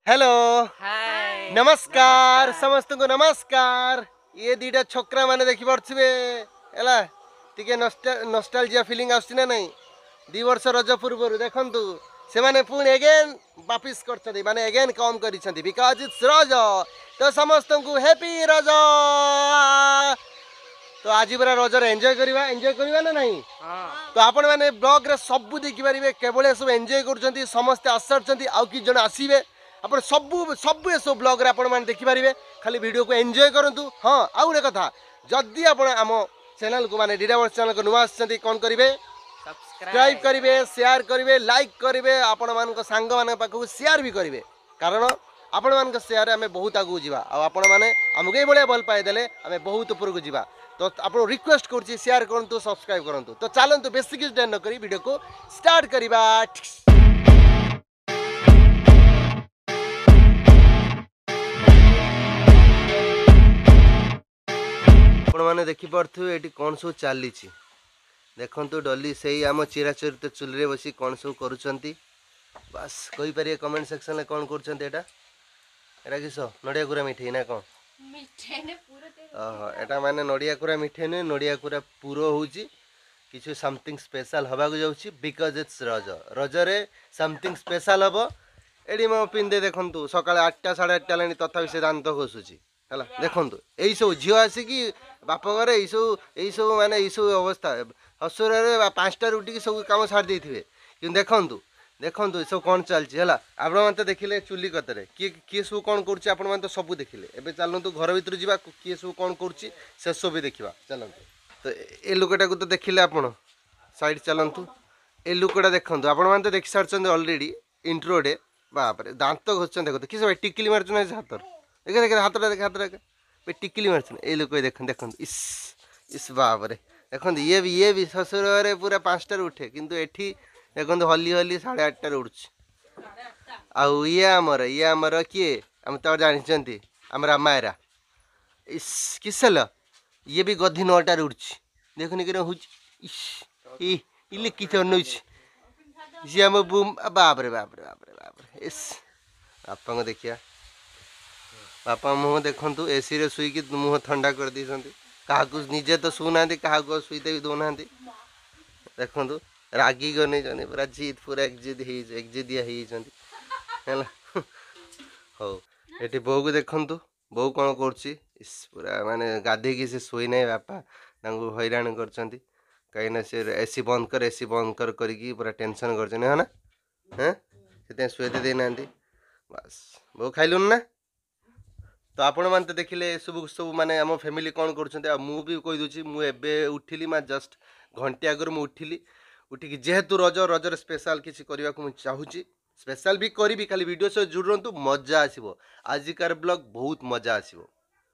Hello hi नमस्कार समस्त को नमस्कार। ये दीटा छोकरा माने देखि पड़थिबे एला टिके नॉस्टैल्जिया फीलिंग आछी ना नहीं 2 वर्ष रज पूर्व देखंतु से माने पुणी अगेन वापिस करछथि माने अगेन कम करिसथि बिकॉज़ इट्स रज। तो समस्त को हैप्पी रज। तो आज पूरा रजर एंजॉय करवा ना नहीं। तो आपण माने ब्लॉग रे सब देखि परिबे केवल सब एंजॉय करछथि समस्त आसरछथि आउ कि जण आसीबे आपण सब सब ब्लॉग रे आपण माने देखि परिबे खाली वीडियो को एंजॉय करंतु। हां आउ रे कथा जदी आपण आम चैनल को माने डीडावर्स चैनल को नुआ आछथि कोन करिवे सब्सक्राइब करिवे शेयर करिवे लाइक करिवे आपण मानक सांग मान पाखु शेयर भी करिवे कारण आपण मानक शेयर आमे बहुत आगु जिवा आ आपण माने हमके बळे भल पाए देले आमे बहुत ऊपर को जिवा। तो आपण रिक्वेस्ट करछि शेयर करंतु सब्सक्राइब करंतु। तो चलंतु बेसी किछ देर न करी वीडियो को स्टार्ट करिबा। आपण माने देखि पड़थु एटी कोन सो चाली छी देखंतु डॉली सेही आम चिराचरित चुली रे बसी कोन सो करूचंती बस कहि परिए कमेंट सेक्शन में कोन करूचंती एटा किसो नडिया गुरा मिठे ना कोन मिठे ने पूरा ते ओहो एटा माने नडिया गुरा मिठे ने नडिया गुरा पूरो होउची किछु समथिंग स्पेशल हबा को जाउची बिकॉज़ इट्स रज रज रे समथिंग स्पेशल हबो। एडी म पिंदे देखंतु सकाळे 8टा 8:30 लानी तथापि से दांत घोसुची हला देखंतु एई सब झियो आसी कि बाप घरे एई सब माने एई सब अवस्था हसुर रे 5टा उठी कि सब काम छाड़ देथिबे कि देखंतु देखंतु सब कोन चलची हला आपण माने देखिले चुली कतरे किए सब कोन करची आपण माने तो सब देखिले एबे चलंतु घर भीतर जीवा किए सब कोन करची से सब भी देखिबा चलंतु। तो ए लोकटा को तो देखिले आपण साइड चलंतु ए लोकटा देखंतु आपण माने तो देखि सारचंद ऑलरेडी इंट्रो डे बाप रे दांत घोसचन देखो किस भाई टिकली मारचन हाथ देख देख हाथटा देख हाथ देख टिकली मारचन ए लोक देखन देखन इस बाप रे देखन ये भी ससुर रे पूरा 5टार उठे किंतु एठी देखन हली हली 8:30 उठछ। आउ ये आमर किए हम तो जानिचंती हमर अमायरा इस किसल ये भी गधी 9टार उठछ देखनि कि हुच इस ई इले कि चनउछ जी हम बूम बाप रे बाप रे बाप रे बाप रे इस बापा को देखिया बापा मुँह देखु एसी रे शुई मुँह ठंडा कर दी क्या निजे तो शुना क्या शुईते भी दौना देखु रागी गनी पूरा जिद पूरा एकजिदिया हो ये बो को देखु बो कौन कर पूरा माने गाधे से शुई ना बापा हैरान कर कहीं से एसी बंद कर करके पूरा टेंशन कर है ना हाँ से शुएते देना बस बो खाइलुन ना। तो आपण माने देखिले सब सब माने आम फैमिली कौन कर मु भी कही दूची मुझे उठिली मा जस्ट घंटे आगर मु उठिली उठिकी जेहेतु रज रजर स्पेशल किसी करने को चाहूँगी स्पेशल भी करी खाली वीडियो से जुड़ु मजा आसो आजिकार ब्लॉग बहुत मजा आसो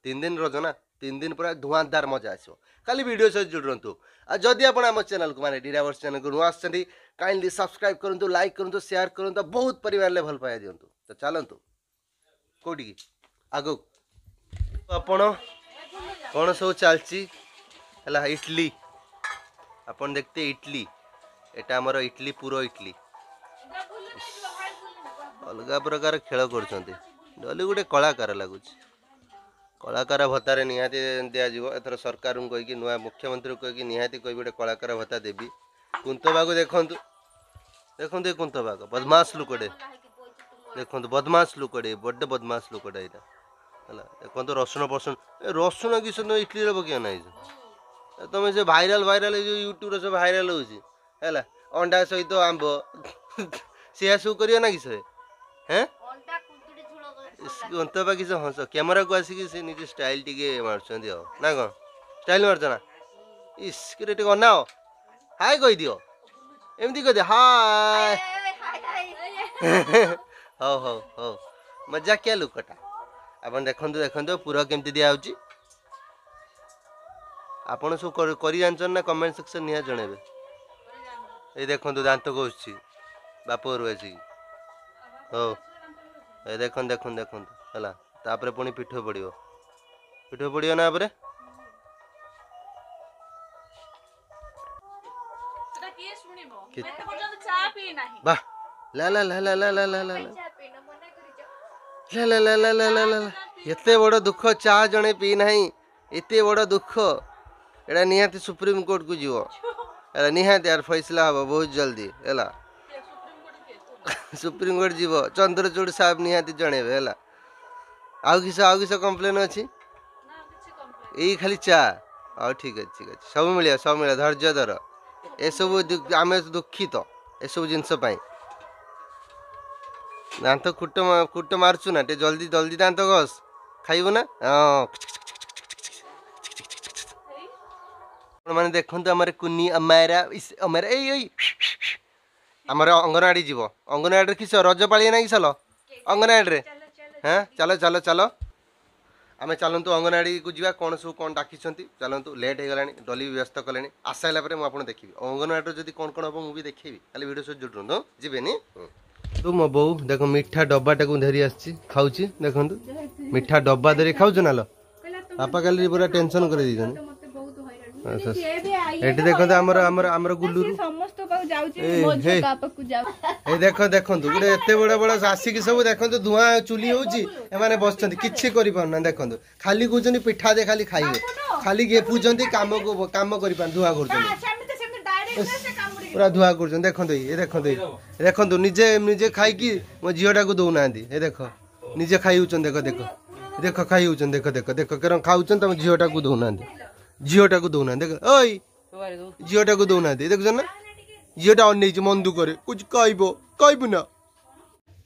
3 दिन रज ना 3 दिन पूरा धुआंधार मजा आसो खाली वीडियो से जुड़ु। आ जदि आप आम चैनल को माने डीडावर्स चैनल को नुआ आछंती काइंडली सब्सक्राइब करंतु लाइक करंतु शेयर करंतु बहुत परिवार ले भल पाया दियंतु। तो चलंतु कोठी आगो आपण कौन सब चलची है इडली अपन देखते इडली एटा हमर इडली पूरा इडली अलग प्रकार खेल कर गोटे कलाकार लगुच कलाकार भत्तार निहाती दिज्व एथर सरकार को कहीकि नुआ मुख्यमंत्री को कहीकि निहाती कह गोटे कलाकार भत्ता देवी कुंतबा को देखु देखु ये कुंतबा बदमाश लुकटे देखु बदमाश लुकटे बड़े बदमाश लुकटा यहाँ है देखो तो रसुण पसंद रसुण किस इडली पकड़ ना तुम से भाइराल भाइराल जो यूट्यूब सब भाइराल होगा अंडा सहित आंब सी सब कर ना किस हैं अंतबा किस हस कैमेरा को आसिक से निजे स्टाइल टी मार्च ना कौन स्टाइल मार्च ना इस अना हाय कह दियो एमती कह दे हाय हो हो हो मजा क्या लुकटा अपन देखु देखु पूरा केमती दिखाई आपड़ सब कर ना कमेंट सेक्शन निहा जनइबे ये देखु दांत घोष बाप घर आसिक हो ये देखु देखु देखु है पुणी पिठ पड़ो ना वाह ला ला ला ला ला ला ला ला एते बड़ दुख चा जड़े पी ना एते बड़ दुख एटा निहाती सुप्रीम कोर्ट को जीव निहाती यार फैसला हम बहुत जल्दी है सुप्रीम कोर्ट जीव चंद्रचूड़ साहब निहाती जनइबे है आउ किस कंप्लेन अच्छी यही खाली चा ठीक अच्छे ठीक अच्छे सब मिले धैर्य धर ए सब आम दुखित ए सब जिनस दांत कुट मारचु ना जल्दी जल्दी दांत घस खाइबु ना हाँ मैंने देखते आम कुनी अमायरा अमायरा आमर अंगनवाड़ी जीव अंगनवाड़ी किस रज पाली ना किसल अंगनवाड़ी हाँ चलो चलो चलो आम चलतु अंगनवाड़ी को जीवा कौन सब कौन डाकी चलतु लेट हो गला डली भी व्यस्त कले आसाइला मुझे देखी अंगनवाड़ी जब कौन कौन हम मुझे देखी खाली वीडियो सब जुटू जीवेनि तू मो बो देख मिठा डब्बाटा को धरी आसी खाऊ देखु मिठा डब्बा धरी खाऊ ना लो बापा कल पूरा टेंशन कर देखते आमर गुल्लू देख देखु गोटे एत बड़ बड़ आसिक सब देखो धुआं चुली होने बस कि देखो खाली कहते पिठा दे खाली खाइबे खाली गेपुंट कम कर धुआं कर पूरा धुआं कर देखो निजे निजे खाई मो झीटा को दौना देख निजे खाई देख देख देख खाई देख देख देख खाऊ तुम झीटा को दौना झीटा को दौना देख ओई झीटा को दौना देख ना झीटा अन मन दुख कुछ कहबू ना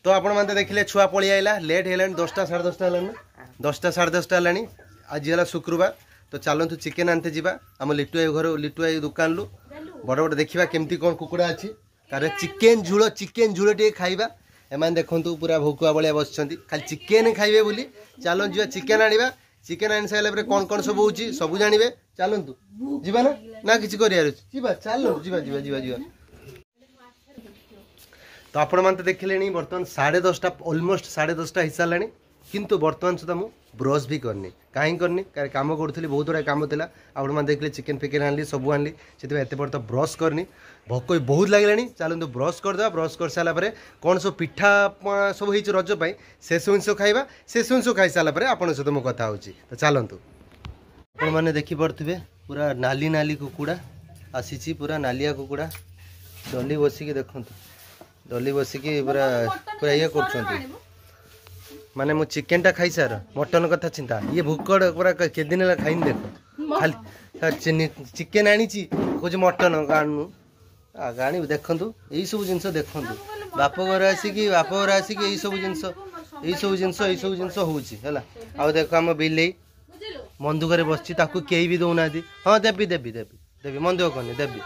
तो आपण मैंने देखिले छुआ पलि आइला लेट है 10टा 10:30 है 10टा 10:30 है आज है शुक्रवार तो चलतु चिकेन आनते जावा आम लिटुआ घर लिटुआ दुकान लु बड़ बड़ देखा केमती कौन कुकुड़ा अच्छी कारण चिकेन झूल टे खाइबा एम देखु पूरा भोकुआ भाया बस खाली चिकेन खाइबे बोली चलो जी चिकेन आनिबा चिकेन आनी सारे कौन कौन सब हो सब जानवे चलतु जीवा ना किसी कर चलो जीवा तो आपण मैंने देखिले बर्तमान 10:30 ऑलमोस्ट 10:30 हो सारा किंतु बर्तमान सुधा मुझे ब्रश भी करनी कहीं करनी कम करी बहुत गुड़ा कम था आप देखिए चिकेन फिकेन आनली सब आनली से एत बड़ तो ब्रश करनी भोक भी बहुत लगे चलते ब्रश करदे ब्रश कर सारापर कौन सब पिठा सब हो रजपाई से सब जिन खाइबा से सब जिन खाई सारापर आपन सहित मो कथा हो तो चलतु आप मैंने देखिपे पूरा नाली नाली कुकुड़ा आसी पूरा नालिया कुकुड़ा डली बसिकी देखु डली बसिकी पूरा पूरा ये कर माने मो चिकेन टा खाई सार मटन कथा चिंता ये भूकड़ पूरा के दिन खाई देख खाली चिकेन आनी कौच मटन आनु आनी देखु यही सब जिन देखु बाप घर आसिक यही सब जिन होगा आउ देख आम बिले मन दुख बस कई भी दौना हाँ देवी देवी देवी देवी मन दुख करनी देवी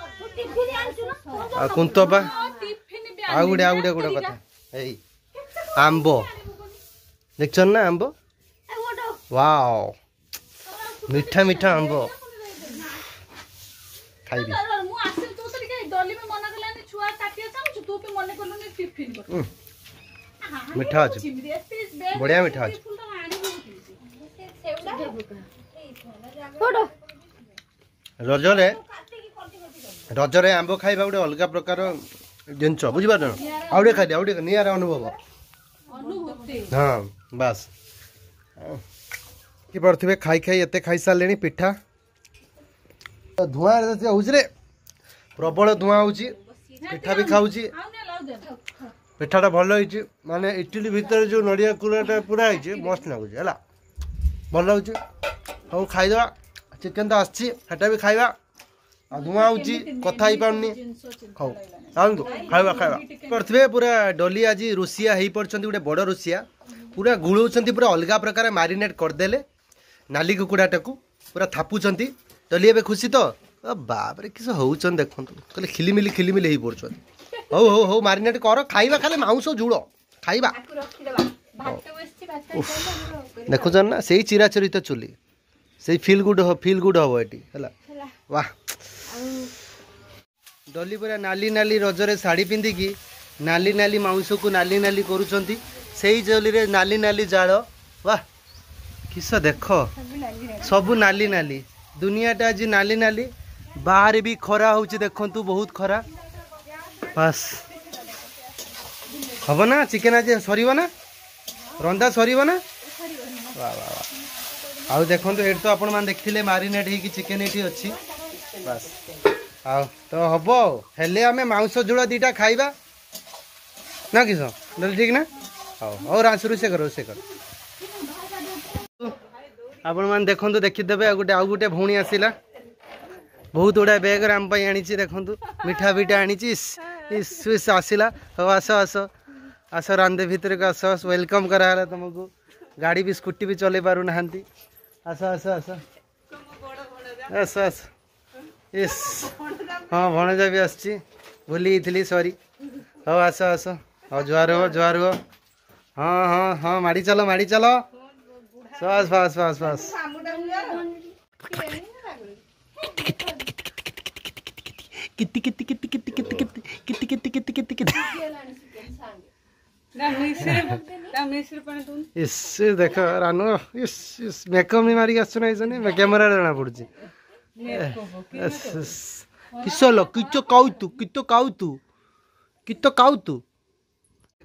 कुंतपा आउ गुड़े गोटे कथा यही आंब देख ना आंब वाओ मीठा मीठा आंब खाइबी मीठा अच्छे बढ़िया मीठा अच्छे रजरे आंब खाइबा गोटे अलग प्रकार जिनस बुझीपार आउटे खाई आउटे निआर अनुभव हाँ बस कि पड़े खाई खाई एत खाई सारे पिठा धुआं हो प्रबल धुआं हो पिठा भी खाऊ पिठाटा भल हो माने इडली भितर जो नड़िया कुराटा पूरा है मस्त लगुच है भल लगुच सब खाईदे चिकेन तो आटा भी खाइबा धुआं हो कथा ही पानी खाऊ चलतु खाइबा खाइबा पड़े पूरा डली आज रोसिया हो पड़े गोटे बड़ रोसिया पूरा गुड़ाऊँ पूरा अलग प्रकार मारिनेट करदेले नाली कुकुड़ाटा को पूरा थापुंट डली ए खुशी तो बाप रे किस होचन देखु कहले खिलिमिली हो पड़े हौ हौ हौ मारिनेट कर खाइबा खाली मांस झूल खाइबा देखुन ना से चिराचरित चुली से फील गुड हम ये वाह डली पूरा नाली नाली रजरे शाढ़ी पिंधिकी नाली नाली मांस को नाली नाली करुँच से जली रे नाली नाली जाल वाह किस देख सबू नाली नाली दुनियाटा आज नाली नाली बाहर भी खरा हो देखु बहुत खरा बस हम ना चिकेन आज सर ना रंधा सरीब ना वाह वाह वाह आउ देखो ये तो आपण मैंने देखते मारिनेट हो चिकेन ये अच्छी बस आउ तो हम हेले आम मांस झोल दीटा खाइबा ना किस ठीक ना हाँ और रोसे कर आपण मैंने देखो देखीदे गोटे आउ गोटे भौणी आसला बहुत गुड़ा बैग आम आनी देखु मिठा बिठा आनी आसला हो आस आस आस रांधे भितर को आस वेलकम कराला तुमको गाड़ी भी स्कूटी भी चले पारू ना आस आस आस आस आस इस हाँ भणजा भी आसी भूली थी सॉरी हो आस आस हाँ जुआर हो हाँ हाँ हाँ माड़ी चलो बस बस बस बस कित्ती कित्ती कित्ती कित्ती कित्ती कित्ती कित्ती कित्ती कित्ती कित्ती कित्ती इस देखो रानू इस मेकअप नहीं मारी आसु ना इसने कैमरा जना पड़ुची किसलो कितो काउ तू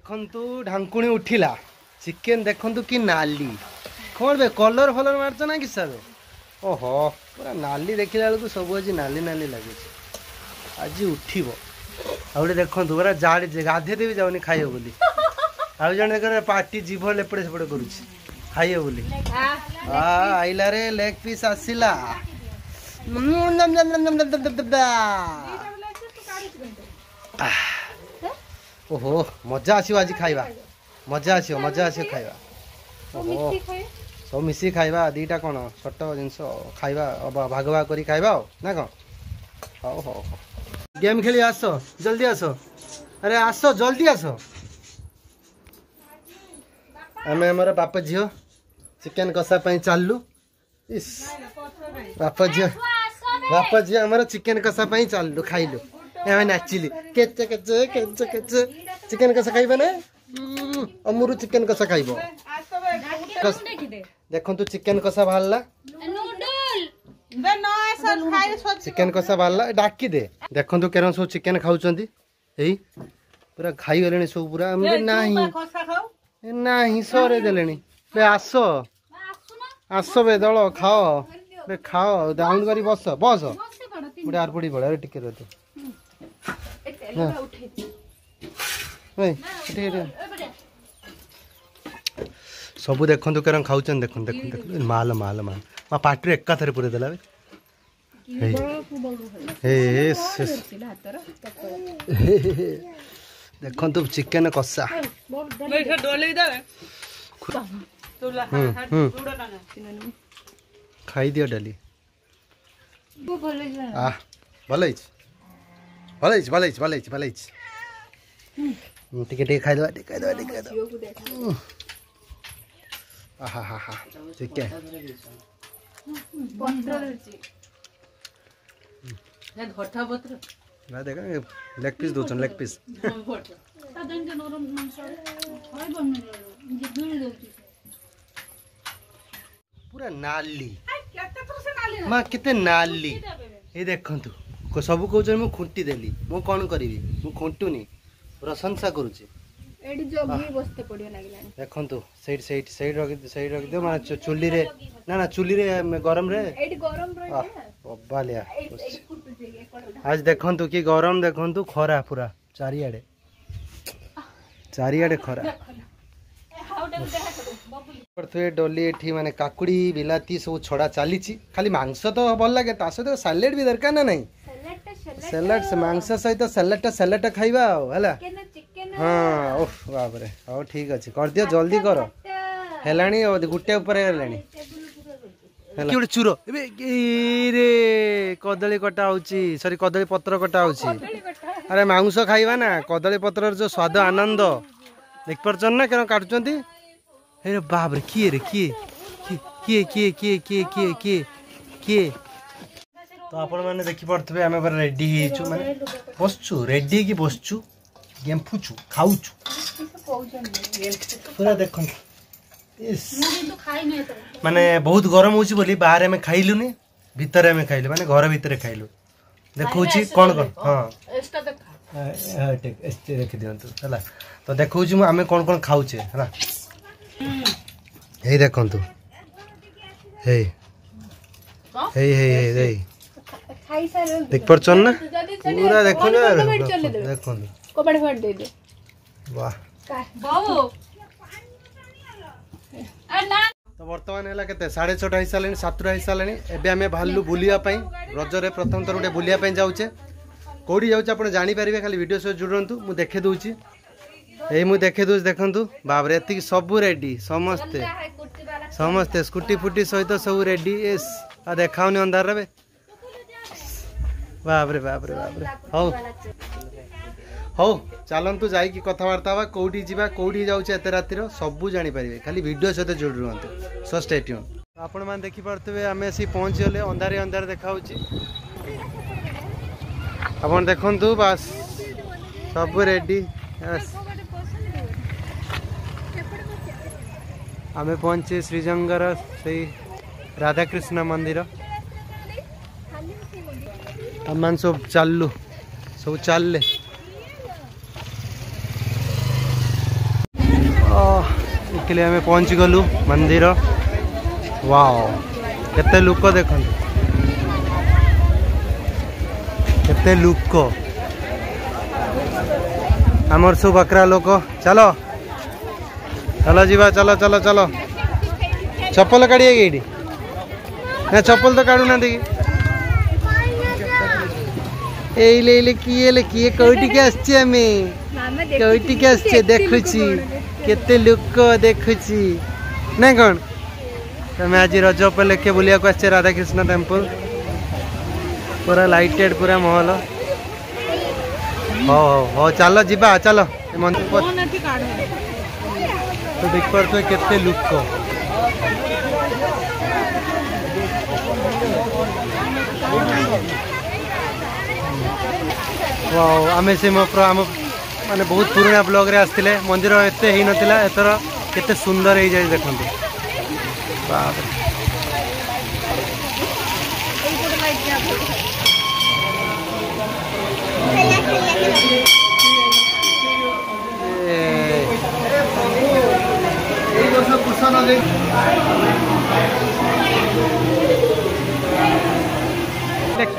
देखंतु ढांकुणी उठिला चिकेन देखंतु कि नाली कौन बे कलर फलर मारछ ना कि सब ओहो पूरा नाली देखिला बेलू सब आज नाली नाली लगे आज उठिब आउटे देखो पूरा जाड़ी गाधे भी जाऊनी खाइब बोली आउ जन देख पार्टी जीभ लेपड़े सेपड़े करुच्ची खाइब बोली आइला रे लेग पीस आसला ओहो मजा आसो आज खाइबा मजा आसो खाइबा ओहो सब मिसी खाइबा दीटा कौन छोट जिनस खाइबा भाग भाग करी खाइबा ना कौन हाउ हाउ गेम खेली आस जल्दी आस अरे आस जल्दी आस आम आमर बाप झील चिकेन कषा चलू इस बाप झील आमर चिकेन कषा चलू खाइलु आम नाचिलु केचे केचे केचे केचे चिकेन कषा खाइबा ना अमुरु चिकेन कषा खाइब देखो चिकेन कषा बाहरला चिकेन कषा बाहरला डाकी दे देखो केरम सब चिकेन खाऊं पूरा खाई गले सब पूरा नहीं सरे दे आस आस बे दल खाओ बे खाओ डाउन करी बस बस गोटे आर पड़ी पड़े टिके रह सब देखो केरम खाऊं देखो देखो देखो माल माल माल मा पार्टी एका थरे पूरे देला देखो तो चिकेन कषा खाई दियो डाली भल टिके खाईदे आहा हा हा चिकेन ना देखा लेग पीस दोचन लेग पीस पूरा नाली माँ केते नाली ये देखंतु सब कहते मुझे खुंटी देली मु कौन करी मु खुंटुनी प्रशंसा करुचे देखो सही रख दो मैं चुली रे ना चुली रे गरम रे बालिया आज देखो कि गरम देखो खरा पूरा चारिआडे खरा डली एठी माने काकुड़ी बिलाती सब छड़ा चली खाली मांस तो भल लगे ता सहित सैलेड भी दरकार ना नहीं सैलेड मांस सहित सैलेड खाइबा है हाँ ओह बाप रे हाँ ठीक अच्छे कर दियो जल्दी कर हेलानी गुटे ऊपर हेलानी गोटे चूर रे कदली कटा होची सॉरी कदली पत्र कटा होची अरे मांस खाइबा ना कदली पत्र जो स्वाद आनंद देख पारछन ना केन काटुचंती अरे बाप रे किए रे किए किए किए किए किए किए किए किए तो आपण माने देखि पड़थबे आमे पर रेडी हिचु माने बसचु रेडी की बसचु गेम्फुचु खाऊचु पूरा देखो माने बहुत गरम होची बोली बाहर में खाइलुनी भीतर में खाइलु माने घर भीतर खाइलु देखौची कोन कोन हां एस्टा देखा ठीक एस्टे देख दियंतु हला तो देखौची आमे कोन कोन खाऊचे हला हे देखंतु हे हे हे हे देख परछन ना पूरा देखो देखो कबाड़ फाड़ दे दे वाह बाबू तो बर्तमान है के 6:30 हो सारे 7 हो सारे एवं आम बाहर बुलापी रजरे प्रथम थर गोटे बुलापी जाऊे कौटी जाऊे आप जानीपारे खाली वीडियो सह जुड़तु मुझे देखे दूची यही मुझे देखे दूस देखु बाबरे एति सब रेडी समस्ते समस्ते स्कूटी फुटी सहित सब रेडी एस आ देखाऊनी अंधार रे बाबरे बाबरे बाबरे हौ हौ चलतु जाकि कथबार्ता हाँ कौटी जावा कौटी जाऊे एत रातिर सबू जानीपारे खाली वीडियो सहित जोड़ी रुहतु सो स्टे ट्यून आपण मैंने देखिपे आम आसी पहुँची गले अंधारे अंधार देखा आप देखु बास सब रेडी आम पहुँचे श्रीजंगर से राधाकृष्ण मंदिर आम सब चलु सब चलले इसलिए आम पहुँच गलु मंदिर वाओ केते लोक देख केते लोक आमर सब बकरा लोक चलो चलो जीवा चलो चलो चलो चप्पल काढ़िए कि ना चप्पल तो काढ़ू ना किए कौटी के आसचे कौटी के आसचे देखुची केते लोक देखुची ना कौन तमें आज रज उपलक्षे बुलिया को आसचे राधाकृष्ण टेम्पल पूरा लाइटेड पूरा महल हो हो चलो जीवा चलो तो देख पारे केते लोक वाओ आमे से आम माने बहुत पुराना ब्लॉग रे आसथिले मंदिर एते ही नथिला एतर केते सुंदर हो जाय देखंतु बाप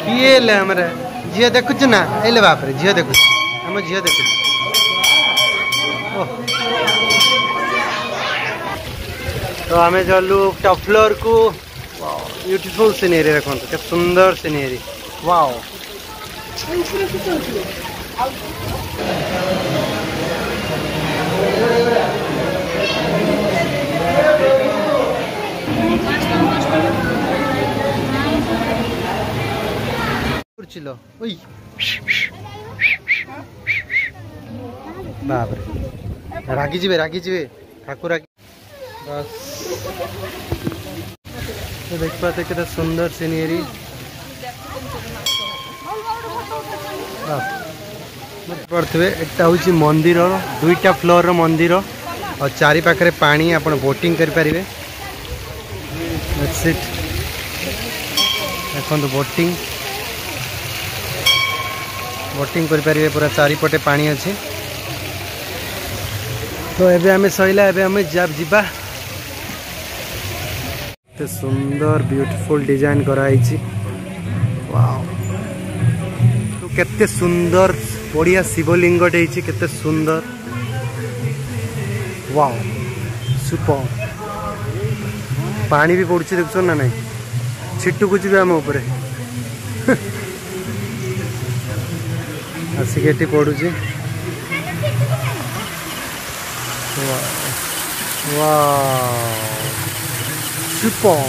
किए ले हमरा झील देखुच ना एले बाप रे झील देखुच हम झील देखुच तो आम चलू टॉप फ्लोर को ब्यूटीफुल सीनरी देखो के सुंदर सीनरी वाओ बाप रे रागी जी ठाकुर बस तो देख पाते कितना सुंदर सीनरी पड़े एटा हूँ मंदिर 2टा फ्लोर मंदिर और चारि पाखे पानी आप बोटिंग करें देखो बोटिंग बोटिंग करें पूरा चारिपटे पानी अच्छे तो एबे हमें सैला एबे हमें जब जीवा सुंदर ब्यूटीफुल डिजाइन कराई वाओ तो केते सुंदर बढ़िया शिवलिंगटे केते सुंदर वाओ सुपर पानी भी पड़ुछि देखछो ना नहीं छिटुकुछ भी आम ऊपर आसिक पड़ुछि सुपर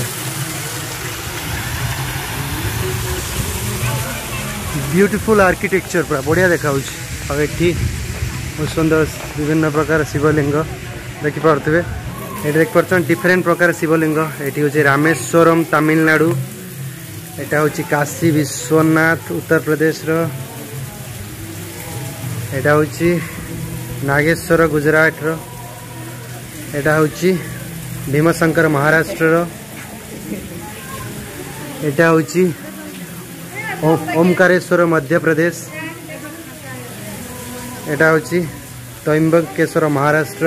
ब्यूटीफुल आर्किटेक्चर पूरा बढ़िया देखा ये बहुत सुंदर विभिन्न प्रकार शिवलिंग देखिपे ये देख पार्छ डिफरेंट प्रकार शिवलिंग ये हूँ रामेश्वरम तमिलनाडु यहाँ हूँ काशी विश्वनाथ उत्तर प्रदेश यहाँ हूँ नागेश्वर गुजरात यहाँ हूँ भीमशंकर महाराष्ट्र यहाँ हूँ ओमकारेश्वर मध्य प्रदेश यहाँ हूँ त्र्यंबकेश्वर महाराष्ट्र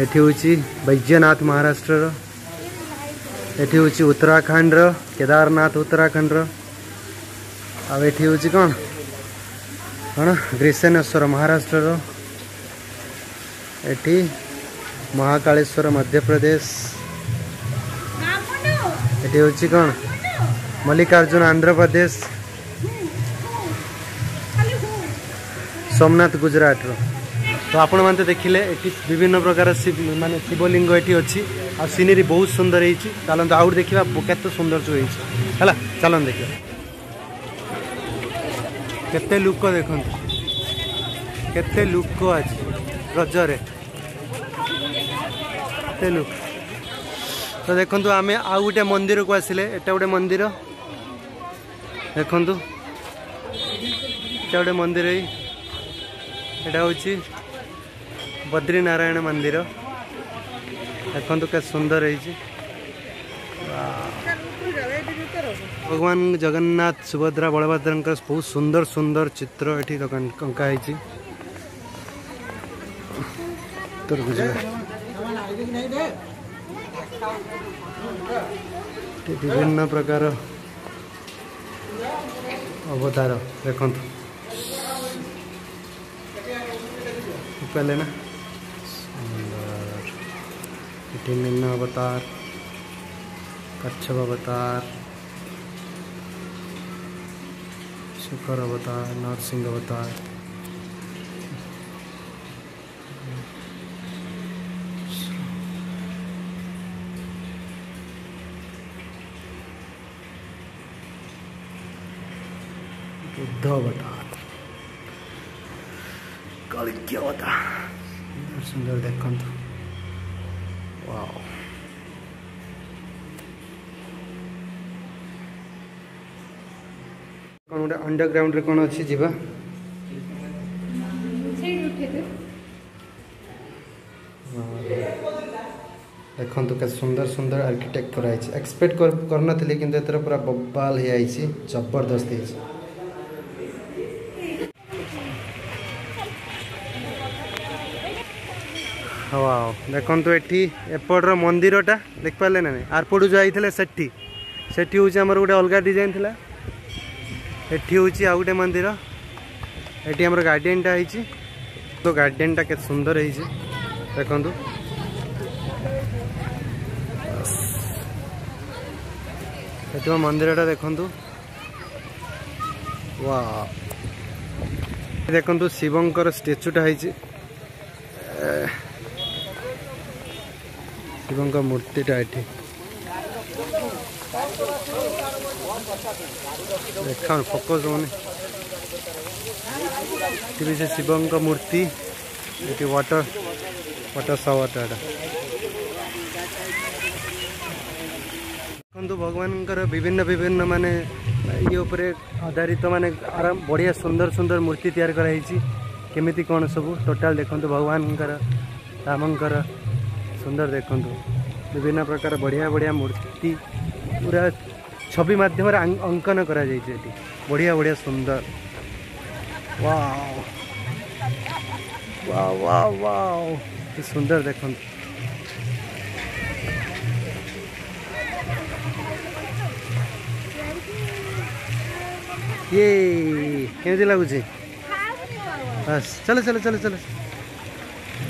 एठी होची बैद्यनाथ महाराष्ट्र रो एठी होची उत्तराखंड रो केदारनाथ उत्तराखंड रो आ एठी होची कोन कौन ग्रीसेनेश्वर महाराष्ट्र रो एठी महाकालेश्वर मध्य प्रदेश एठी होची कोन मल्लिकार्जुन आंध्र प्रदेश सोमनाथ गुजरात रो। तो आपण मानते देखिले एठी विभिन्न प्रकार माने शिवलिंग एठी अछि आ सीनरी बहुत सुंदर हेछि। चलन आउर देखिबा केते सुंदर जो हेछि हला चलन देखिबा केते लुक देखन केते लुक अछि रजरे केते लुक। तो देखंतु आमे आ गुटे मंदिर को आसिले एटा गुटे मंदिर देखंतु एटा गुटे मंदिर एटा होछि बद्रीनारायण मंदिर देखो के सुंदर है। भगवान जगन्नाथ सुभद्रा बलभद्र बहुत सुंदर सुंदर चित्र ये अंका उत्तर गुजरात विभिन्न प्रकार अवतार देखो पहले ना मीन अवतार कच्छप अवतार शुकर अवतार नरसिंह अवतार बुद्ध अवतार कल्कि अवतार सुंदर देखंतु वाओ कौन गोटे अंडरग्राउंड रे कौन अच्छी जीवा देखो के सुंदर सुंदर आर्किटेक्ट कराई एक्सपेक्ट करना थी किंतु एतर पूरा बबाल है जबरदस्त है। वाओ देखो ये एपटर मंदिरटा देख पारे ना आरपट जो आई सेठी सेठी हूँ आमर गोटे अलग डिजाइन थी एठी हूँ आ गए मंदिर ये आम गार्डेनटा है तो गार्डेनटा के सुंदर है देखु ये मंदिरटा देखु वाह देखु शिवंकर स्टेचुटा है शिवं का मूर्तिटा ये देखा फोकस होने से शिवं का मूर्ति ये वाटर वाटर शावरटा देखो भगवान विभिन्न विभिन्न माने ये उपरे आधारित माने बढ़िया सुंदर सुंदर मूर्ति तैयार कराई केमिति कौन सब टोटाल देखो भगवान रामंकर सुंदर देखो विभिन्न प्रकार बढ़िया बढ़िया मूर्ति पूरा छवि माध्यम अंकन करा बढ़िया बढ़िया सुंदर वाव वाव वाव वाव सुंदर देखो ये केमती लगुच बस चलो चलो चलो चलो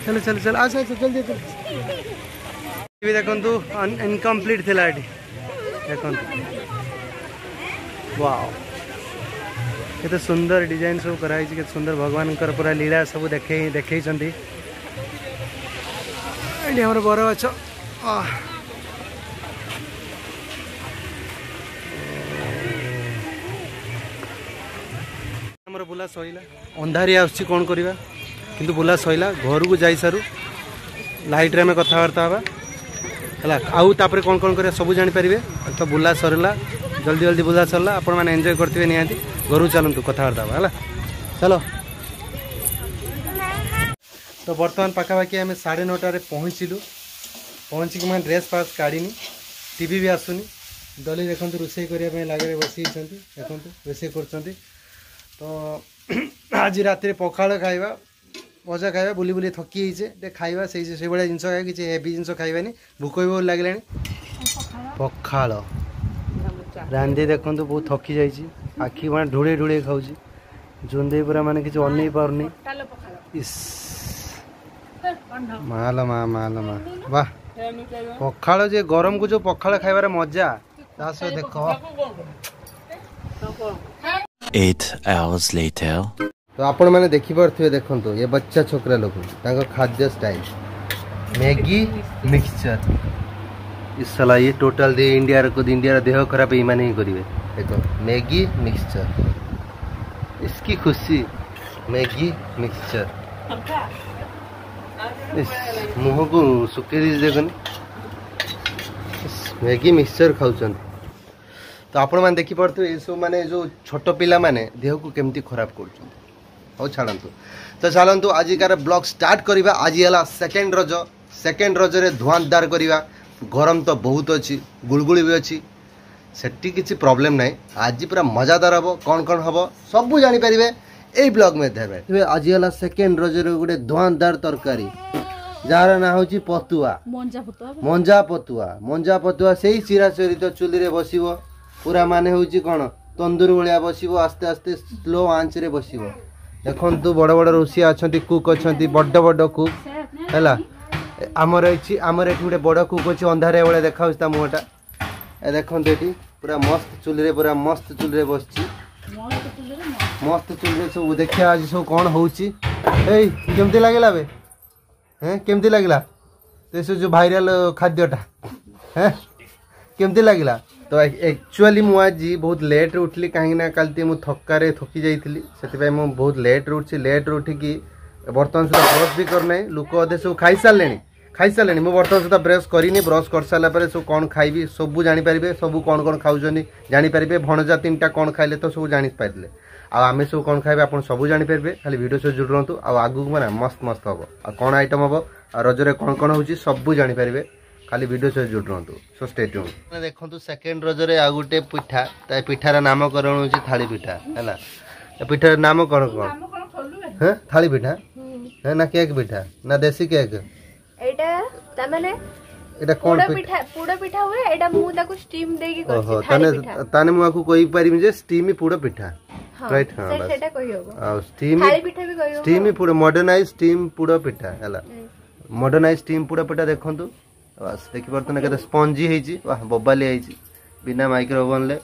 चलो चलो चलो अच्छा अच्छा जल्दी जल्दी देखु इनकम्प्लीट थिला देखु वाओ केते सुंदर डिजाइन सब कराई के सुंदर भगवान पूरा लीला सब देखे हमर बर अछ हमर बुला सहिला अंधारी आछि कोन करबा किंतु बुला सहिला घर को जाई सारू लाइट रे में कथबार्ता हवा है आउ तापर कौन कौन कर सब जानीपारे तो बुला सरला जल्दी जल्दी बुला सरला आपण मैंने एंजॉय करते निहाती घर चलतु कथबार्ता हवा चलो। तो बर्तमान पाखापाखि आम 9:30 पहुँचलु पहुँचिक मैं ड्रेस पास काढ़नी टीवी भी आसुनी डली देखो रोषे करने लगे बसी देखो रोषे कर तो आज रात पखाड़ खाइबा मजा खाଇବା ବୁଲି ବୁଲି ଥକି ହେଇଛେ ଟିକେ ଖାଇବା ସେଇଭଳିଆ ଜିନିଷ ଖାଇବା କିଛି ହେଭି ଜିନିଷ ଖାଇବାନି ଭୋକ ବି ବହୁତ ଲାଗିଲାଣି ପଖାଳ ରାନ୍ଧି ଦେଖନ୍ତୁ ବହୁତ ଥକି ଯାଇଛି ଆଖି ମାନେ ଢୁଳେଇ ଢୁଳେଇ ଖାଉଛି ଜୁନ୍ଦେଇ ପୁରା ମାନେ କିଛି ଅନେଇ ପାରୁନି ଇସ୍ ମାଲ ମା ବାହ ପଖାଳ ଯେ ଗରମକୁ ଯୋଉ ପଖାଳ ଖାଇବାର ମଜା ତା ସହ ଦେଖ 8 hours later. तो आपण मैंने देखिपे देखो ये बच्चा छोकरा लोग खाद्य स्टाइल मैगी मिक्सचर इस साला ये टोटल दे इंडिया देह खराब ये माने ही करेंगे देखो मैगी मिक्सचर इसकी खुशी मैगी मिक्सचर इस मुँह को सुखे दी देखनी मैगी मिक्सचर खाऊन तो आपण मैंने देखिपे ये सब माने जो छोट पिला माने देह को केमती खराब कर हौ छाड़ू तो चलतु आजिकार ब्लॉग स्टार्ट करवा आज है सेकेंड रज रे धुआंधार करवा गरम तो बहुत अच्छी गुड़गुड़ी भी अच्छी सेठी किसी प्रॉब्लम ना आज पूरा मजादार हम कौन हम सब जापर यही ब्लॉग में देखे आज है सेकेंड रज रे गोटे धुआंधार तरकारी जार ना हूँ पतुआ मंजा पतुआ से चिरा चरित चुली रे बस पूरा माने हूँ कौन तंदूर भाया बस आस्ते आस्ते स्लो आंच रे बस देखु बड़ बड़ रोसिया अच्छा कुक अच्छा बड़ बड़ कुक है आमर गोटे बड़ कुक अच्छी अंधारे भाई देखा मुहटा देखो ये पूरा मस्त चुली पूरा मस्त चुली बस मस्त चुली सब देखिए आज सब कौन होमती लगे बे हैं केमती लगला तो जो भाइराल खाद्यटा हैं केमती लगला तो एक्चुअली मु आज बहुत लेट उठली कहीं कल मुझे थकारे थकी जाइली से बहुत लेट उठी बर्तमान सुधा ब्रश भी करना लोक अधे सब खाई सारे मुझे बर्तमान सुधा ब्रश करनी ब्रश कर सारापर सब कौन खाइबी सब जापर सब कौन खाऊँ जापर भणजा 3टा कौन खाइले तो सब जापारे आम सब कौन खाइबे आप सब जापर खाली वीडियो से जुड़ रुहतु आगू ना मस्त मस्त हम कौन आइटम हम रजरे कौन हो सब जापर खाली वीडियो से जुड़ रुहतु सो स्टे ट्यून देखो सेकेंड रजरे आ गोटे पिठा पिठार नामकरण हो थाली पिठा है पिठार नाम कौन कौन है थाली पिठा है ना केक पिठा ना देसी केक एटा कोन पिठा पुडो पिठा हुए एटा मु ताको स्टीम देकी करछि थाली पिठा ताने मु आकु कोइ पारिम जे स्टीम पुडो पिठा राइट हां सेटा कहि होबो आ स्टीम थाली पिठा भी कहि होबो स्टीम पुडो मॉडर्नाइज स्टीम पुडो पिठा हला मॉडर्नाइज स्टीम पुडो पिठा देखंतु बस देखि परतने केते स्पंजी हेछि वाह बब्बाली हेछि बिना माइक्रो ओवन ले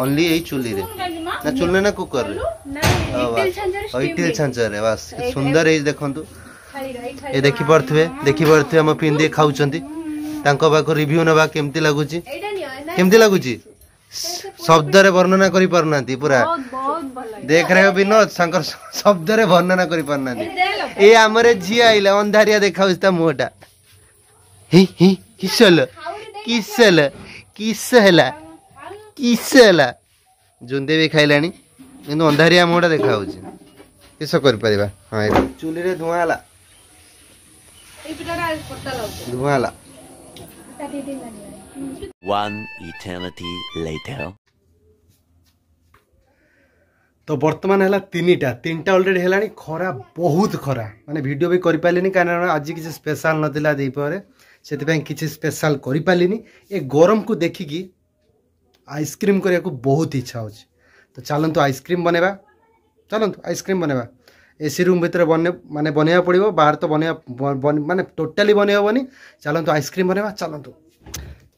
ओनली एई चुली रे ना चुलने ना कुकर रे इटिल छांचर रे बस सुंदर हेछि देखंतु ए देखि परथवे हम पिंदी खाउचंती तांको बाको रिव्यू नबा केमती लागुची शब्द रे वर्णना करि परनांती पूरा देख रहे हो विनोद शंकर शब्द रे वर्णना करि परनांती ए हमरे झी आइले अंधारिया देखाउस्ता मोटा ही किसला जुंदे भी खाइलानी किंतु अंधारिया मोटा देखा किस कर परिबा हां चुली रे धुआला One eternity later. तो बर्तमान है 3टा ऑलरेडी है खरा बहुत खरा माने वीडियो भी कर पारे कारण आज किसी स्पेशल नाला दीपर से किसी स्पेशल कर पारे ए गरम को देखिकी आइसक्रीम करने को बहुत इच्छा हो तो चलतु आइसक्रीम बनेबा एसी रूम भितर बने माने बनवा पड़ो बाहर तो बनवा माने टोटाली बन हेनी चलतु आइसक्रीम बनेबा चलतु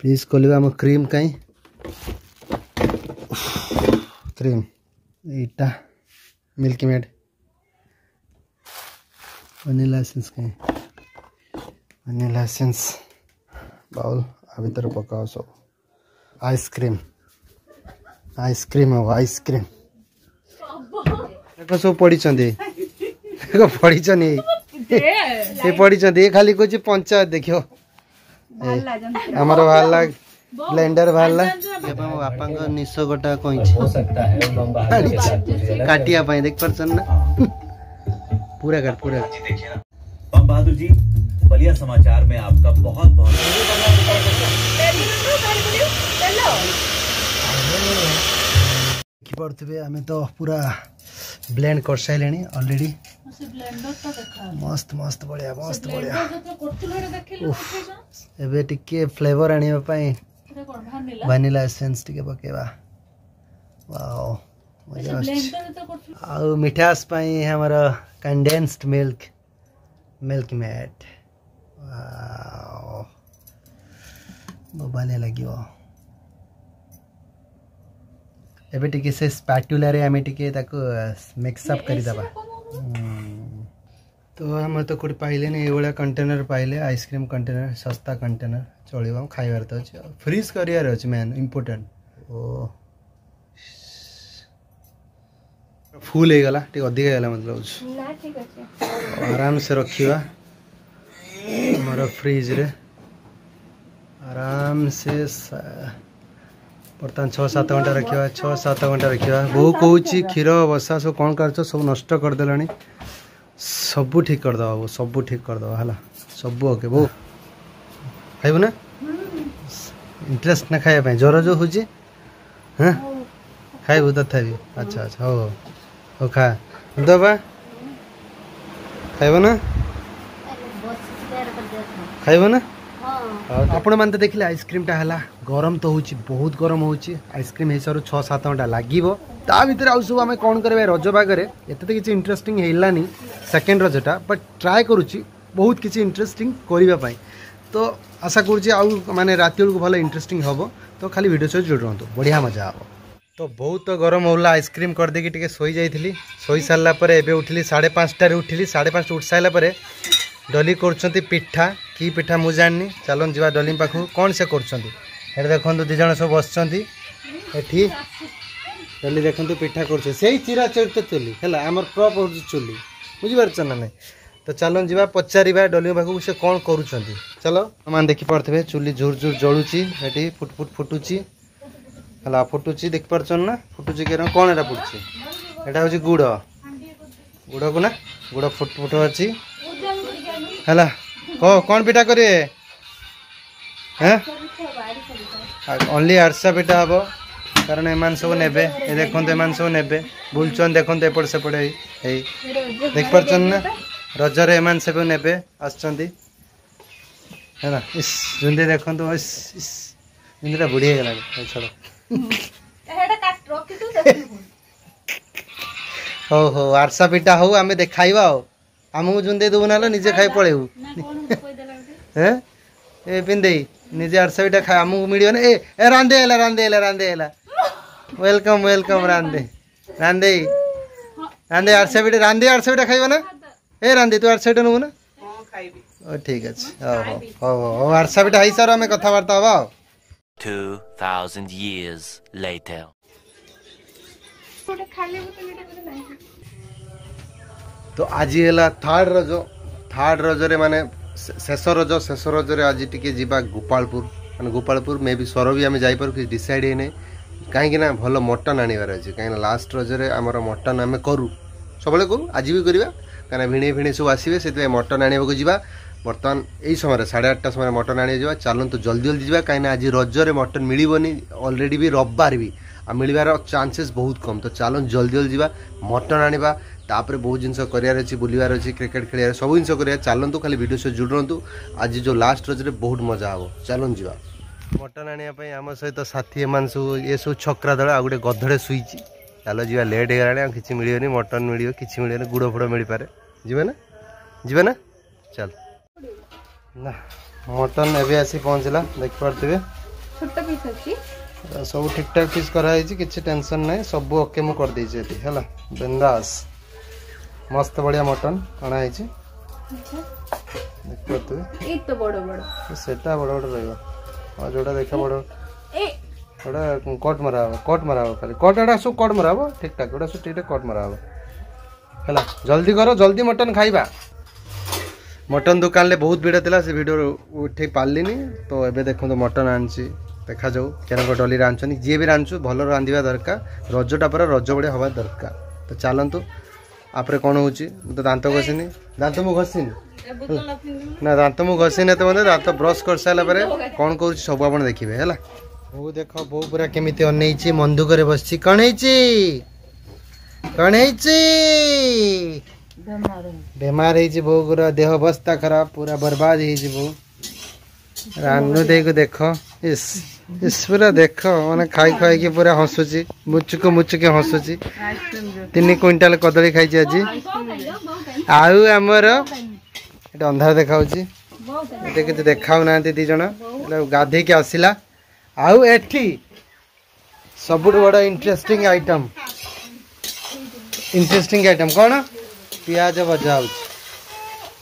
प्लीज खोलिबा हम क्रीम कहीं क्रीम एटा मिल्की मेड वनीला एसेंस कहीं वनीला एसेंस बाउल आ भीतर पकाओ सब आइसक्रीम हम आइसक्रीम देखो सब पड़ी पड़ी खाली कुछ पंचायत देखियो हमारा भाला ब्लेंडर भाला बापा निश गोटा कहीं काटिया देख पार्सन ना पूरा काट पूरा बहादुर जी बलिया समाचार में आपका बहुत बहुत देखिपे आम तो पूरा ब्लेंड कर सारे ऑलरेडी मस्त मस्त बढ़िया मस्त बढ़िया एबे टिके फ्लेवर आनिबा पई वैनिला एसेंस टिके पकेबा वाओ मजा आ मिठास पई हमरा कंडेंस्ड मिल्क मिल्क मेड वाओ बबाले लगियो एबे टिके से स्पैटुला रे आमे टिके ताको मिक्स अप करि दबा तो हम तो कोड पाइले ने एवला कंटेनर पाइले आइसक्रीम कंटेनर सस्ता कंटेनर चलिबा खाइबार तो अछि फ्रीज करियार अछि मैन इंपोर्टेंट ओ फुल हे गला टिके अधिक गला मतलब ना ठीक अछि आराम से रखिबा हमारा फ्रिज रे आराम से बर्तमान 6-7 घंटा रखिबा 6-7 घंटा रखिबा बहु कहूची क्षीर बसा सब कौन कर सब नष्ट कर देलानी सब ठीक कर दबा सब ठीक कर दबा हला सब ओके बहु खाइबो ना इंटरेस्ट ना खाया पे जोर जो होची हां खाइबो तथाबी अच्छा अच्छा हो खा दबा खाइबो ना खाइबो ना आपण मान तो देखले आइसक्रीम टा हला गरम तो होची बहुत गरम होची आइसक्रीम हे सर 6-7 घंटा लागिवो ता भीतर आउ सब हमें कोन करबे रज बागरे एते किछि इंटरेस्टिंग हेलानी सेकंड रजटा बट ट्राई करूची बहुत किछि इंटरेस्टिंग करिबा पई तो आशा करूची आउ माने राति को भलो इंटरेस्टिंग हबो तो खाली वीडियो से जुड़ रहंतो बढ़िया मजा आबो तो बहुत गरम होला आइसक्रीम कर देकी टिके सोई जाइथिली सोई सारला परे एबे उठिली 5:30 रे उठिली 5:30 उठ साइला परे डली करछंती पिठा की पिठा मु जाननी चलन जीवा डली पाखु कौन से करछंती एटा देखंतु दि जण सब बसछंती एठी डली देखंतु पिठा करछ सेही चिरा चरित चुली हैला हमर प्रॉपर चुली बुझि परछ ना नै तो चलन जीवा पचारिबा डली पाखु से कौन करूछंती चलो मान देखि परथबे चुली झुर झुर जळुची एठी फुट फुट फुटुची हैला फुटुची देखि परछन ना फुटुची केन कोन एटा फुटची एटा होची गुड़ गुड़ को ना गुड़ फुट फुट अछि हैला कौन पिठा करे हैं ओनली आरसा पिठा हबो कारण एमान सब नेबे ए देखंत एमान सब नेबे बुलचन देखंत एपड़ सेपड़ हे देख परचन ना रजर एमान सब नेबे आछंती हैला इस जुंदे देखंत इस जुंदेटा बुढ़ी गेला छोड़ एटा काट रखि तू हो आरसा पिठा हो आमे देखाइबा हो आमु जुंदे दउ नालो निजे खाइ पळेउ हैं ए पिंदे निजे आरसा पिठा खाइ आमु मिडियो ने ए रांदे एला वेलकम वेलकम रांदे रांदे रांदे आरसा पिठा खाइबा ना ए रांदे तू आरसा पिठा नु ना हां खाइबी ओ ठीक अछि हो आरसा पिठा हाई सर हमें कथा वार्ता हबा 2000 years later ओटा खाली बोतल एटा नहीं तो आज है थर्ड रज रे माने शेष रज रे आज टिके जीवा गोपालपुर माने गोपालपुर मे भी सर भी आम जापर कि डिसाइड है नहीं कहीं ना भल मटन आनबार अच्छे कहीं लास्ट रज रे आमर मटन आम करूँ सब करूँ आज भी करवा कहीं भिणे भिणे सब आसवे से मटन आने को जा बर्तमान यही समय 8:30 समय मटन आने जा चलतु जल्दी जल्दी जा कहीं आज रजरे मटन मिलनी ऑलरेडी भी रविवार भी आ मिलवार चांसेस बहुत कम तो चलन जल्दी जल्दी जा मटन आनिबा तापर बहुत जिनस करार अच्छी बुलवार अच्छी क्रिकेट खेल सब जिन कर चलतु खाली वीडियो से जुड़ रहा आज जो लास्ट रज बहुत मजा हम चलन जा मटन आने आम सहित साथी एम सब ये सब छकरा दल आ गए गधड़े शुई चलो जी लेट हो गला कि मिलनी मटन मिल कि मिलनी गुड़ फुड़ मिल पारे जी ना चल ना मटन एवं आसी पहुँचला देखिपे छोटा पीस अछि सब ठीक ठाक पीस कराई किसी टेंशन नहीं सब ओके मु कर देछि एटी हला बिंदास मस्त बढ़िया मटन अना है देखिपे एक तो बड़ बड़ सेटा बड़ बड़ रहइबा और जोड़ा देखा बड़ ए ओडा कट मराबो खाली कट एडा सब कट मराबो ठीक ठाक ओडा सब ठीक कट मराबो हला जल्दी करो जल्दी मटन खाइबा मटन दुकान ले बहुत भीड़ थिला से वीडियो उठे पारलिनी तो एबे देखो तो मटन आनछि देखा जाऊ केन डली रांधछनी जे भी रांधछु भल रांधिबा दरकार रजटा पर रज बड़े हवा दरकार तो चलतु आपरे कौन होची तो दांत घसीनी दांत मु घसीनी ना दांत मु घसीनी तो दांत ब्रश कर सारा कौन कर सब आप देखिए है ବୋଉ ଦେଖ ବୋଉ ପୁରା କେମିତି ଅନେଇଛି ମନ୍ଦୁକରେ ବସିଛି। କଣ ହେଇଛି କଣ ହେଇଛି? ବେମାର ହେଇଛି ବୋଉ ପୁରା ଦେହ ଅବସ୍ଥା ଖରାପ ପୁରା ବର୍ବାଦ ହେଇଛି ବୋଉ। ରାନୁ ଦେଇକୁ ଦେଖ ଇସ୍ ଇସ୍ ପୁରା ଦେଖ ମାନେ ଖାଇ ଖାଇକି ପୁରା ହସୁଛି ମୁଚୁକି ହସୁଛି। 3 କୁଇଣ୍ଟାଲ କଦଳୀ ଖାଇଛି ଆଜି। ଆଉ ଆମର ଏଟା ଅନ୍ଧାର ଦେଖାଉଛି ଏଠି କିଛି ଦେଖାଉନାହାନ୍ତି 2 ଜଣ ଗାଧେଇକି ଆସିଲା। ଆଉ ଏଠି ସବୁଠୁ ବଡ଼ ଇଣ୍ଟରେଷ୍ଟିଂ ଆଇଟମ୍ କଣ ପିଆଜ ଭଜା ହଉଛି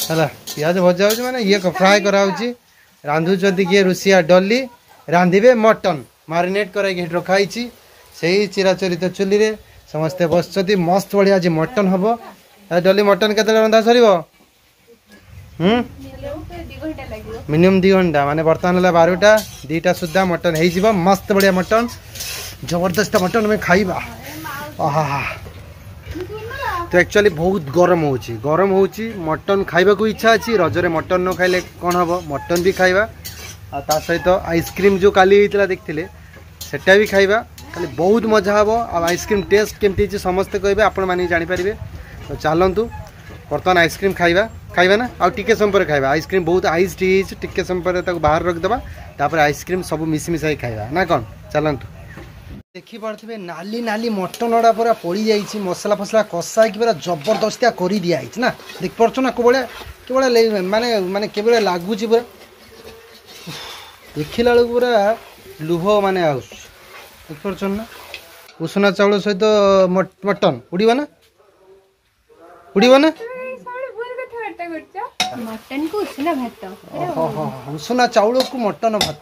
ହେଲା। ପିଆଜ ଭଜା ହଉଛି ମାନେ ଇଏ ଫ୍ରାଏ କରାହଉଛି। ରାନ୍ଧୁଛନ୍ତି କିଏ ରୁଷିଆ ଡଲି ରାନ୍ଧିବେ ମଟନ ମାରିନେଟ୍ କରାଇକି ଏଠି ରଖାହେଇଛି ସେଇ ଚିରାଚରିତ ଚୁଲିରେ ସମସ୍ତେ ବସିଛନ୍ତି। ମସ୍ତ ବଢ଼ିଆ ଆଜି ମଟନ ହବ। ଡଲି ମଟନ କେତେବେଳେ ରନ୍ଧା ସରିବ? ମିନିମମ୍ 2 ଘଣ୍ଟା ମାନେ ବର୍ତ୍ତମାନ ହେଲା 12ଟା 2ଟା ସୁଦ୍ଧା ମଟନ ହେଇଯିବ। ମସ୍ତ ବଢ଼ିଆ ମଟନ ଜବରଦସ୍ତ ମଟନ ଆମେ ଖାଇବା। ଆହା ତ ଆକ୍ଚୁଆଲି ବହୁତ ଗରମ ହେଉଛି ମଟନ ଖାଇବାକୁ ଇଚ୍ଛା ଅଛି। ରଜରେ ମଟନ ନ ଖାଇଲେ କ'ଣ ହେବ? ମଟନ ବି ଖାଇବା ଆଉ ତା ସହିତ ଆଇସ୍କ୍ରିମ୍ ଯେଉଁ କାଲି ହେଇଥିଲା ଦେଖିଥିଲେ ସେଟା ବି ଖାଇବା। କାଲି ବହୁତ ମଜା ହେବ। ଆଉ ଆଇସ୍କ୍ରିମ୍ ଟେଷ୍ଟ କେମିତି ହେଇଛି ସମସ୍ତେ କହିବେ ଆପଣମାନେ ଜାଣିପାରିବେ। ତ ଚାଲନ୍ତୁ ବର୍ତ୍ତମାନ ଆଇସ୍କ୍ରିମ୍ ଖାଇବା ନା ଆଉ ଟିକେ ସମୟ ପରେ ଖାଇବା। ଆଇସ୍କ୍ରିମ୍ ବହୁତ ଆଇସ୍ଡ ହେଇଯାଇଛି ଟିକେ ସମୟ ପରେ ତାକୁ ବାହାରେ ରଖିଦେବା ତାପରେ ଆଇସ୍କ୍ରିମ୍ ସବୁ ମିଶିମିଶାଇ ଖାଇବା ନା କ'ଣ? ଚାଲନ୍ତୁ। ଦେଖିପାରୁଥିବେ ନାଲି ନାଲି ମଟନ ଗୁଡ଼ା ପୁରା ପଡ଼ିଯାଇଛି ମସଲା ଫସଲା କଷା ହେଇକି ପୁରା ଜବରଦସ୍ତିଆ କରିଦିଆହେଇଛି ନା। ଦେଖିପାରୁଛ ନା କେଭଳିଆ ମାନେ କେଭଳିଆ ଲାଗୁଛି ପୁରା ଦେଖିଲା ବେଳକୁ ପୁରା ଲୁହ ମାନେ ଆସୁଛି। ଦେଖିପାରୁଛ ନା ଉଷୁନା ଚାଉଳ ସହିତ ମଟନ ଉଡ଼ିବ ନା ଉଷୁନା ଚାଉଳକୁ ମଟନ ଭାତ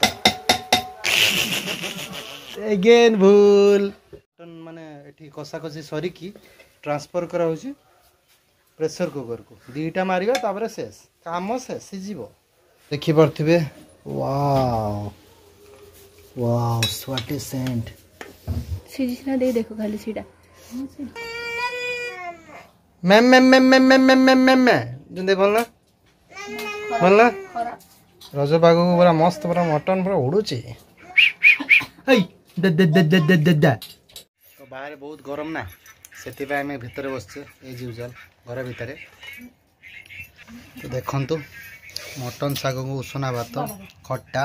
ଏଗେନ୍ ଭୁଲ। ମାନେ ଏଠି କଷାକଷି ସରିକି ଟ୍ରାନ୍ସଫର କରାହେଉଛି ପ୍ରେସର କୁକରକୁ। 2ଟା ମାରିବା ତାପରେ ଶେଷ କାମ ଶେଷ ହେଇଯିବ। ଦେଖିପାରୁଥିବେ ୱାଓ ସ୍ୱାଟି ସେଣ୍ଟ ସିଜିନା ଦେଇ ଦେଖ ଖାଲି ସେଇଟା ଯେମିତି ଭଲ ନା ରଜ ପାଗକୁ ପୁରା ମସ୍ତ ପୁରା ମଟନ ପୁରା ଉଡୁଛି। ବାହାରେ ବହୁତ ଗରମ ନା ସେଥିପାଇଁ ଆମେ ଭିତରେ ବସିଛେ ଏଇ ୟୁଜୁଆଲ ଘର ଭିତରେ। ତ ଦେଖନ୍ତୁ ମଟନ ଶାଗକୁ ଉଷୁନା ଭାତ ଖଟା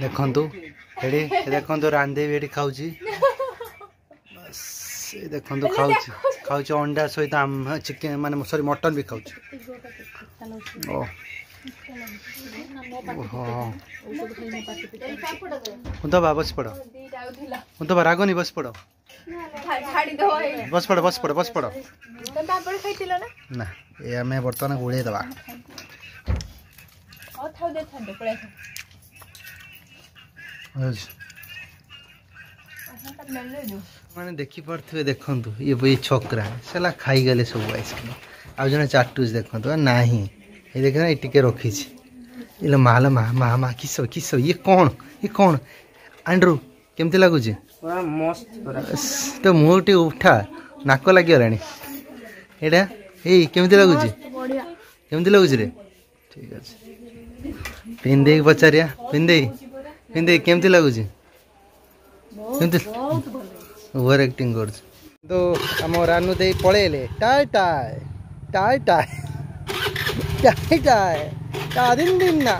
ଦେଖନ୍ତୁ ଏଠି ଦେଖନ୍ତୁ ରାନ୍ଧେବି ଏଠି ଖାଉଛି। ଦେଖନ୍ତୁ ଖାଉଛି ଅଣ୍ଡା ସହିତ ଚିକେନ ମାନେ ସରି ମଟନ ବି ଖାଉଛି। ଉद्धବା ବସି ପଡ଼ ଉद्धବା ରାଗନି ବସି ପଡ଼ ନା ଏ ଆମେ ବର୍ତ୍ତମାନ ଗୋଳେଇ ଦେବା। ମାନେ ଦେଖିପାରୁଥିବେ ଦେଖନ୍ତୁ ଇଏ ଛକରା ସେଲା ଖାଇଗଲେ ସବୁ ଆଇସ୍କ୍ରିମ୍। ଆଉ ଜଣେ ଚାଟୁଛି ଦେଖନ୍ତୁ ନାହିଁ ଏ ଦେଖ ଏ ଟିକେ ରଖିଛି ଇଲୋ ମାଲ ମା କିସ ଇଏ କ'ଣ ଆଣ୍ଡ୍ରୁ କେମିତି ଲାଗୁଛି? ତ ମୁହଁ ଟିକେ ଉଠା ନାକ ଲାଗିଗଲାଣି ଏଇଟା ଏଇ କେମିତି ଲାଗୁଛି ରେ? ଠିକ୍ ଅଛି ପିନ୍ଧେଇକି ପଚାରିବା ପିନ୍ଧେଇ କେମିତି ଲାଗୁଛି? କେମିତି ଓଭର ଆକ୍ଟିଂ କରୁଛି। କିନ୍ତୁ ଆମ ରାନୁ ଦେଇ ପଳେଇଲେ ଟାଏ ଦିନ ନା